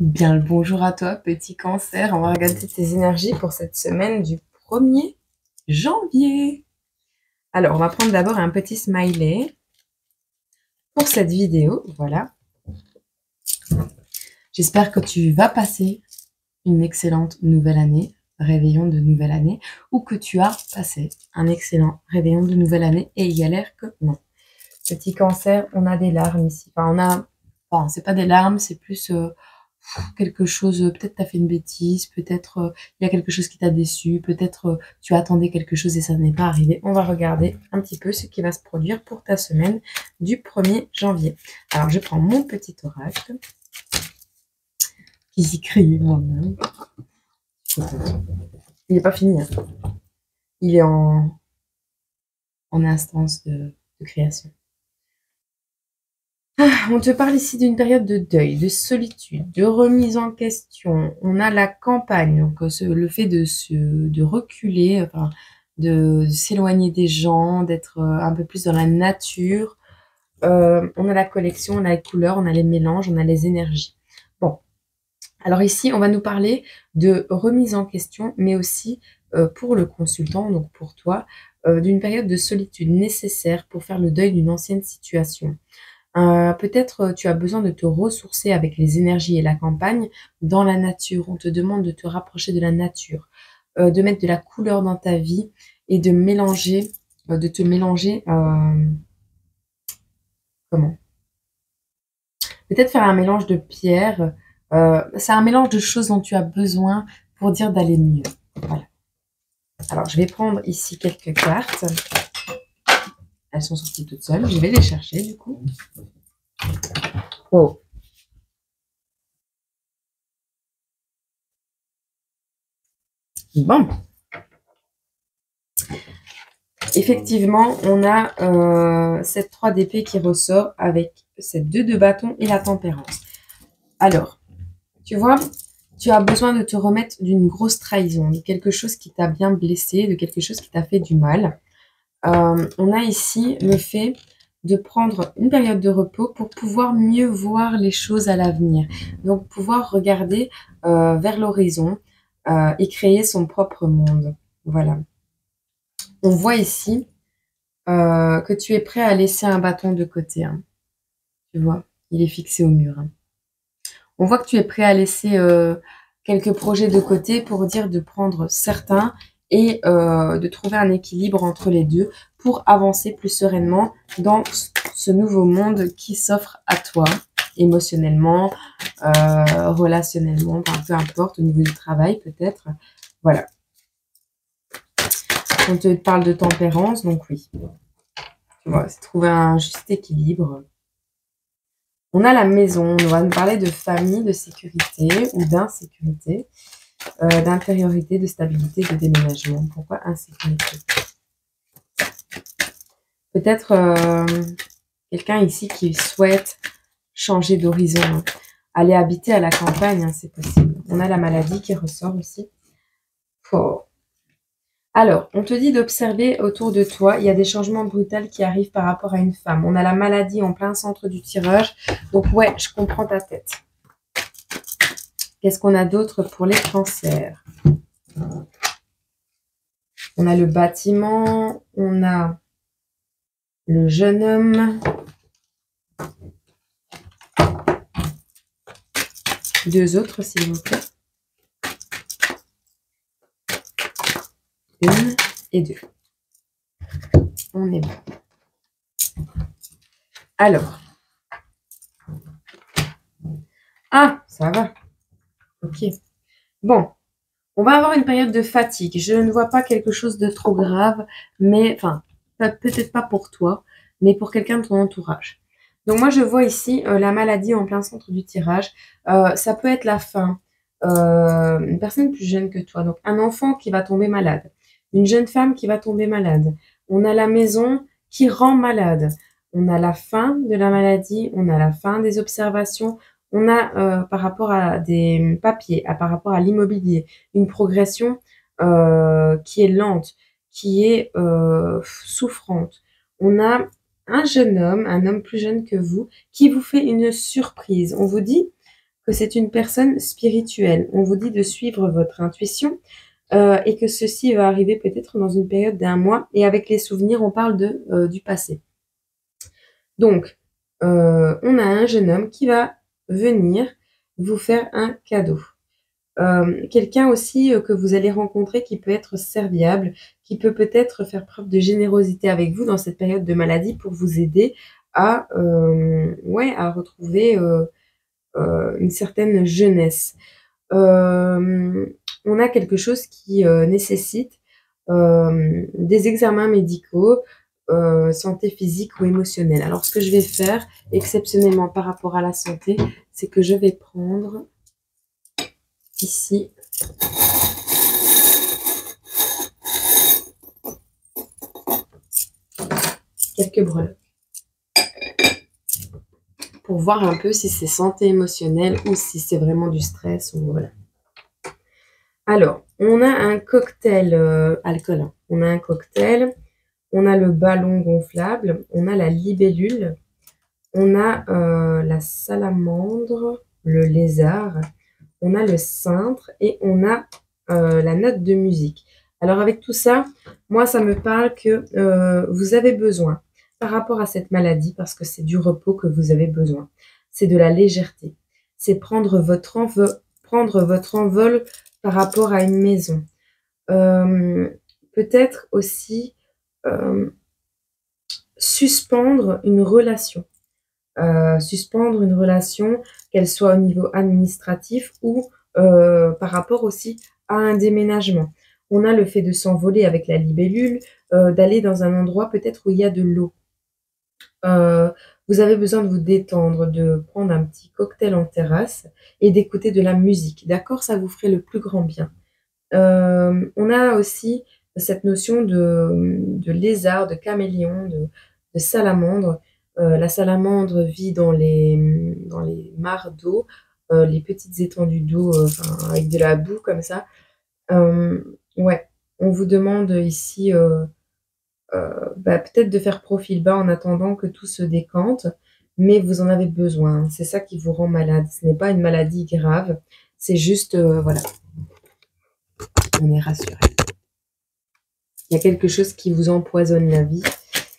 Bien le bonjour à toi, petit cancer. On va regarder tes énergies pour cette semaine du 1er janvier. Alors, on va prendre d'abord un petit smiley pour cette vidéo. Voilà. J'espère que tu vas passer une excellente nouvelle année, réveillon de nouvelle année, ou que tu as passé un excellent réveillon de nouvelle année et il y a l'air que non. Petit cancer, on a des larmes ici. Enfin, c'est pas des larmes, c'est plus quelque chose, peut-être tu as fait une bêtise, peut-être il y a quelque chose qui t'a déçu, peut-être tu attendais quelque chose et ça n'est pas arrivé. On va regarder un petit peu ce qui va se produire pour ta semaine du 1er janvier. Alors, je prends mon petit oracle, qui s'y crie moi-même. Il n'est pas fini, hein. Il est en instance de création. On te parle ici d'une période de deuil, de solitude, de remise en question. On a la campagne, donc le fait de reculer, enfin, de s'éloigner des gens, d'être un peu plus dans la nature. On a la collection, on a les couleurs, on a les mélanges, on a les énergies. Bon, alors ici, on va nous parler de remise en question, mais aussi pour le consultant, donc pour toi, d'une période de solitude nécessaire pour faire le deuil d'une ancienne situation. Peut-être tu as besoin de te ressourcer avec les énergies et la campagne dans la nature. On te demande de te rapprocher de la nature, de mettre de la couleur dans ta vie et de mélanger, de te mélanger, comment? Peut-être faire un mélange de pierres. C'est un mélange de choses dont tu as besoin pour dire d'aller mieux. Voilà. Alors, je vais prendre ici quelques cartes. Elles sont sorties toutes seules. Je vais les chercher du coup. Oh. Bon. Effectivement, on a cette 3 d'épée qui ressort avec cette 2 de bâton et la tempérance. Alors, tu vois, tu as besoin de te remettre d'une grosse trahison, de quelque chose qui t'a bien blessé, de quelque chose qui t'a fait du mal. On a ici le fait de prendre une période de repos pour pouvoir mieux voir les choses à l'avenir. Donc, pouvoir regarder vers l'horizon et créer son propre monde. Voilà. On voit ici que tu es prêt à laisser un bâton de côté. Hein. Tu vois, il est fixé au mur. Hein. On voit que tu es prêt à laisser quelques projets de côté pour dire de prendre certains et de trouver un équilibre entre les deux pour avancer plus sereinement dans ce nouveau monde qui s'offre à toi, émotionnellement, relationnellement, enfin, peu importe, au niveau du travail peut-être. Voilà. On te parle de tempérance, donc oui. Tu vois, c'est trouver un juste équilibre. On a la maison, on va nous parler de famille, de sécurité ou d'insécurité, d'intériorité, de stabilité, de déménagement. Pourquoi insécurité? Peut-être quelqu'un ici qui souhaite changer d'horizon, hein. Aller habiter à la campagne, hein, c'est possible. On a la maladie qui ressort aussi. Oh. Alors, on te dit d'observer autour de toi, il y a des changements brutaux qui arrivent par rapport à une femme. On a la maladie en plein centre du tirage. Donc ouais, je comprends ta tête. Qu'est-ce qu'on a d'autre pour les cancers? On a le bâtiment, on a le jeune homme. Deux autres, s'il vous plaît. Une et deux. On est bon. Alors. Ah, ça va. Ok. Bon. On va avoir une période de fatigue. Je ne vois pas quelque chose de trop grave, mais, enfin, peut-être pas pour toi, mais pour quelqu'un de ton entourage. Donc moi, je vois ici la maladie en plein centre du tirage. Ça peut être la faim. Une personne plus jeune que toi. Donc un enfant qui va tomber malade. Une jeune femme qui va tomber malade. On a la maison qui rend malade. On a la fin de la maladie. On a la fin des observations. On a par rapport à des papiers, par rapport à l'immobilier, une progression qui est lente, qui est souffrante. On a un jeune homme, un homme plus jeune que vous, qui vous fait une surprise. On vous dit que c'est une personne spirituelle. On vous dit de suivre votre intuition et que ceci va arriver peut-être dans une période d'1 mois. Et avec les souvenirs, on parle du passé. Donc, on a un jeune homme qui va venir vous faire un cadeau. Quelqu'un aussi que vous allez rencontrer qui peut être serviable, qui peut peut-être faire preuve de générosité avec vous dans cette période de maladie pour vous aider à retrouver une certaine jeunesse. On a quelque chose qui nécessite des examens médicaux, santé physique ou émotionnelle. Alors, ce que je vais faire exceptionnellement par rapport à la santé, c'est que je vais prendre ici quelques breloques pour voir un peu si c'est santé émotionnelle ou si c'est vraiment du stress ou voilà. Alors, on a un cocktail alcool. On a un cocktail, on a le ballon gonflable, on a la libellule, on a la salamandre, le lézard, on a le cintre et on a la note de musique. Alors avec tout ça, moi ça me parle que vous avez besoin par rapport à cette maladie, parce que c'est du repos que vous avez besoin. C'est de la légèreté. C'est prendre votre envol par rapport à une maison. Peut-être aussi suspendre une relation. Qu'elle soit au niveau administratif ou par rapport aussi à un déménagement. On a le fait de s'envoler avec la libellule, d'aller dans un endroit peut-être où il y a de l'eau. Vous avez besoin de vous détendre, de prendre un petit cocktail en terrasse et d'écouter de la musique. D'accord? Ça vous ferait le plus grand bien. On a aussi cette notion de lézard, de caméléon, de salamandre. La salamandre vit dans les mares d'eau, les petites étendues d'eau avec de la boue comme ça. Ouais, on vous demande ici peut-être de faire profil bas en attendant que tout se décante, mais vous en avez besoin. C'est ça qui vous rend malade. Ce n'est pas une maladie grave, c'est juste, voilà, on est rassuré. Il y a quelque chose qui vous empoisonne la vie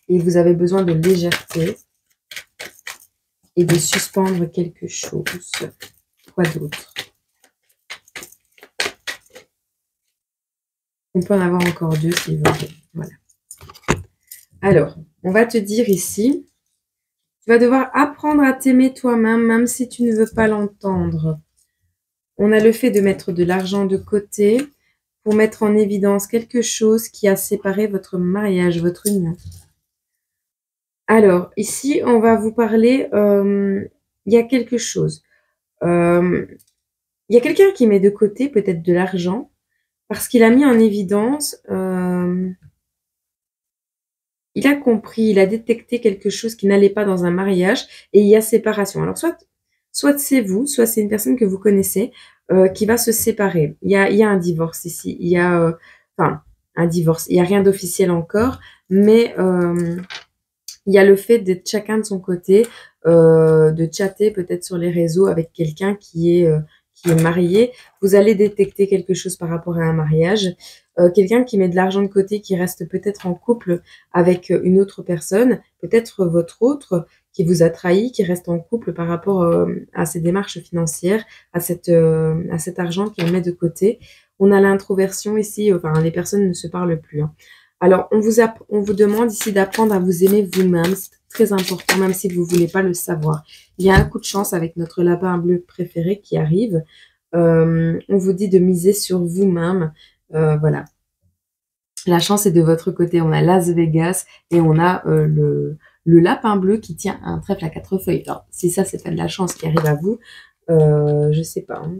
et vous avez besoin de légèreté et de suspendre quelque chose. Quoi d'autre? On peut en avoir encore 2 si vous voulez. Voilà. Alors, on va te dire ici, tu vas devoir apprendre à t'aimer toi-même, même si tu ne veux pas l'entendre. On a le fait de mettre de l'argent de côté pour mettre en évidence quelque chose qui a séparé votre mariage, votre union. Alors, ici, on va vous parler, il y a quelque chose. Il y a quelqu'un qui met de côté peut-être de l'argent parce qu'il a mis en évidence, il a compris, il a détecté quelque chose qui n'allait pas dans un mariage et il y a séparation. Alors, soit c'est vous, soit c'est une personne que vous connaissez qui va se séparer. Il y a un divorce ici. Il y a, un divorce. Il n'y a rien d'officiel encore, mais il y a le fait d'être chacun de son côté, de chatter peut-être sur les réseaux avec quelqu'un qui est marié. Vous allez détecter quelque chose par rapport à un mariage. Quelqu'un qui met de l'argent de côté, qui reste peut-être en couple avec une autre personne, peut-être votre autre, qui vous a trahi, qui reste en couple par rapport à ses démarches financières, à cet argent qu'il met de côté. On a l'introversion ici, les personnes ne se parlent plus. Hein. Alors, on vous demande ici d'apprendre à vous aimer vous-même. C'est très important, même si vous ne voulez pas le savoir. Il y a un coup de chance avec notre lapin bleu préféré qui arrive. On vous dit de miser sur vous-même. Voilà. La chance est de votre côté. On a Las Vegas et on a le lapin bleu qui tient un trèfle à 4 feuilles. Alors, si ça, c'est pas de la chance qui arrive à vous, je sais pas. Hein.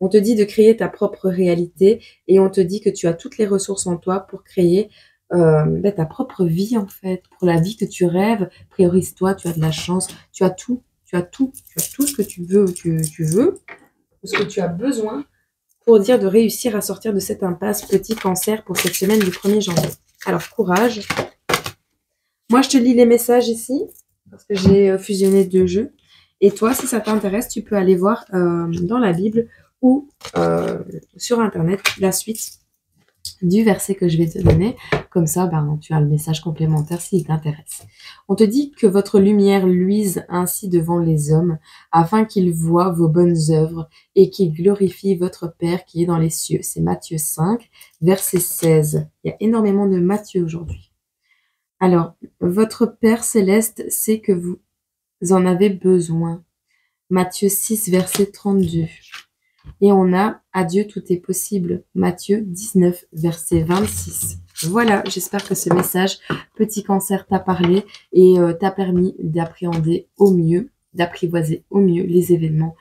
On te dit de créer ta propre réalité et on te dit que tu as toutes les ressources en toi pour créer ta propre vie, en fait. Pour la vie que tu rêves, priorise-toi, tu as de la chance, tu as tout. Tu as tout ce que tu veux, tu veux, ce que tu as besoin pour dire de réussir à sortir de cette impasse, petit cancer, pour cette semaine du 1er janvier. Alors, courage. Moi, je te lis les messages ici, parce que j'ai fusionné 2 jeux. Et toi, si ça t'intéresse, tu peux aller voir dans la Bible ou sur Internet la suite du verset que je vais te donner. Comme ça, ben, tu as le message complémentaire s'il t'intéresse. On te dit que votre lumière luise ainsi devant les hommes, afin qu'ils voient vos bonnes œuvres et qu'ils glorifient votre Père qui est dans les cieux. C'est Matthieu 5, verset 16. Il y a énormément de Matthieu aujourd'hui. Alors, votre Père céleste sait que vous en avez besoin. Matthieu 6, verset 32. Et on a « À Dieu tout est possible » Matthieu 19, verset 26. Voilà, j'espère que ce message Petit Cancer t'a parlé et t'a permis d'appréhender au mieux, d'apprivoiser au mieux les événements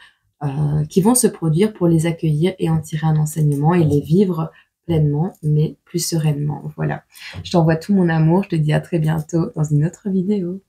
qui vont se produire pour les accueillir et en tirer un enseignement et les vivre pleinement, mais plus sereinement. Voilà, je t'envoie tout mon amour, je te dis à très bientôt dans une autre vidéo.